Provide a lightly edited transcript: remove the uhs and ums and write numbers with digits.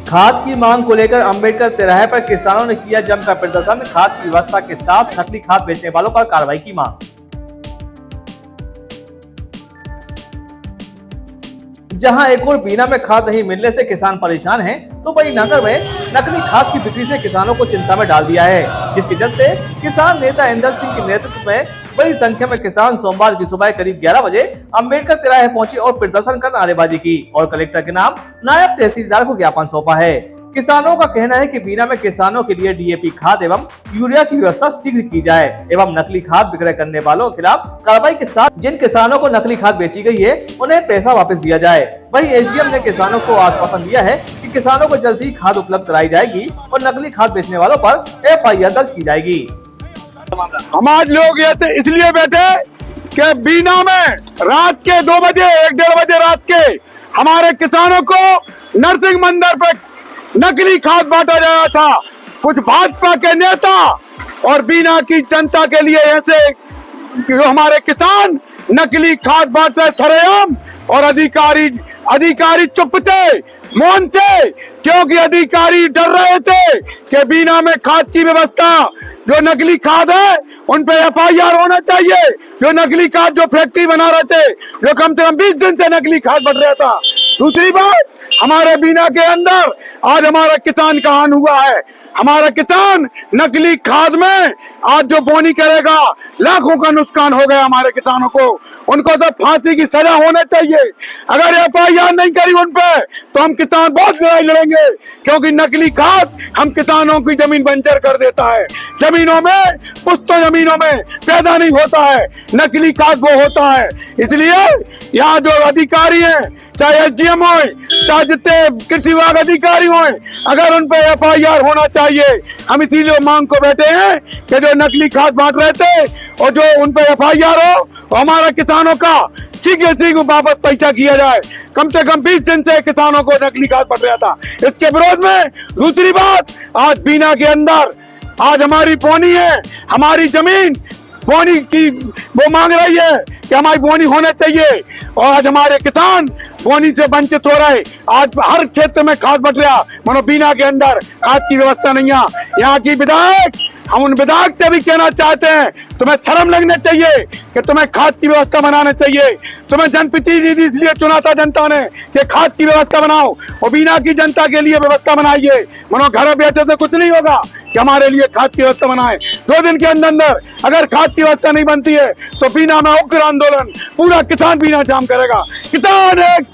खाद की मांग को लेकर अंबेडकर तिराहे पर किसानों ने किया जमकर प्रदर्शन। खाद की व्यवस्था के साथ नकली खाद बेचने वालों पर कार्रवाई की मांग। जहां एक और बीना में खाद नहीं मिलने से किसान परेशान हैं, तो वहीं नगर में नकली खाद की बिक्री से किसानों को चिंता में डाल दिया है, जिसके चलते किसान नेता इंदर सिंह के नेतृत्व में बड़ी संख्या में किसान सोमवार की सुबह करीब 11 बजे अंबेडकर तिराहे पहुंचे और प्रदर्शन कर नारेबाजी की और कलेक्टर के नाम नायब तहसीलदार को ज्ञापन सौंपा है। किसानों का कहना है कि बीना में किसानों के लिए डीएपी खाद एवं यूरिया की व्यवस्था शीघ्र की जाए एवं नकली खाद विक्रय करने वालों के खिलाफ कार्रवाई के साथ जिन किसानों को नकली खाद बेची गई है उन्हें पैसा वापस दिया जाए। वहीं एसडीएम ने किसानों को आश्वासन दिया है कि किसानों को जल्द ही खाद उपलब्ध कराई जाएगी और नकली खाद बेचने वालों पर FIR दर्ज की जाएगी। हम आज लोग इसलिए बैठे कि बीना में रात के 2 बजे 1-1:30 बजे रात के हमारे किसानों को नरसिंह मंदिर पे नकली खाद बांटा जा रहा था। कुछ भाजपा के नेता और बीना की जनता के लिए ऐसे जो हमारे किसान नकली खाद बांट रहे सरेआम, और अधिकारी चुप थे, मौन थे, क्योंकि अधिकारी डर रहे थे कि बीना में खाद की व्यवस्था जो नकली खाद है उन पे FIR होना चाहिए। जो नकली खाद जो फैक्ट्री बना रहे थे, जो कम से कम 20 दिन से नकली खाद बढ़ रहा था। दूसरी बात, हमारे बीना के अंदर आज हमारा किसान का हानि हुआ है। हमारा किसान नकली खाद में आज जो बोनी करेगा, लाखों का नुकसान हो गया हमारे किसानों को। उनको तो फांसी की सजा होना चाहिए। अगर FIR नहीं करी उन पे तो हम किसान बहुत लड़ाई लड़ेंगे, क्योंकि नकली खाद हम किसानों की जमीन बंजर कर देता है। जमीनों में पुश्तों जमीनों में पैदा नहीं होता है, नकली खाद वो होता है। इसलिए यहाँ जो अधिकारी हैं, चाहे SDM हो, चाहे जितने कृषि विभाग अधिकारी हो, अगर उन पे FIR होना चाहिए। हम इसीलिए मांग को बैठे हैं कि जो नकली खाद बांट रहे थे और जो उन पे FIR हो, हमारा किसानों का शीघ्र वापस पैसा किया जाए। कम से कम 20 दिन से किसानों को नकली खाद पड़ रहा था, इसके विरोध में। दूसरी बात, आज बीना के अंदर आज हमारी बोनी है, हमारी जमीन बोनी की वो मांग रही है कि हमारी बोनी होना चाहिए, और आज हमारे किसान बोनी से वंचित हो रहे। आज हर क्षेत्र में खाद बट रहा, मनो बीना के अंदर खाद की व्यवस्था नहीं है। यहाँ की विधायक, हम उन विधायक से भी कहना चाहते हैं, तुम्हें शर्म लगना चाहिए कि तुम्हें खाद की व्यवस्था बनाना चाहिए। तुम्हें जनप्रतिनिधि इसलिए चुना था जनता ने कि खाद की व्यवस्था बनाओ, और बीना की जनता के लिए व्यवस्था बनाइए। मनो घर बैठे से कुछ नहीं होगा कि हमारे लिए खाद की व्यवस्था बनाए। 2 दिन के अंदर अगर खाद की व्यवस्था नहीं बनती है तो बीना में उग्र आंदोलन, पूरा किसान बीना जाम करेगा। किसान एक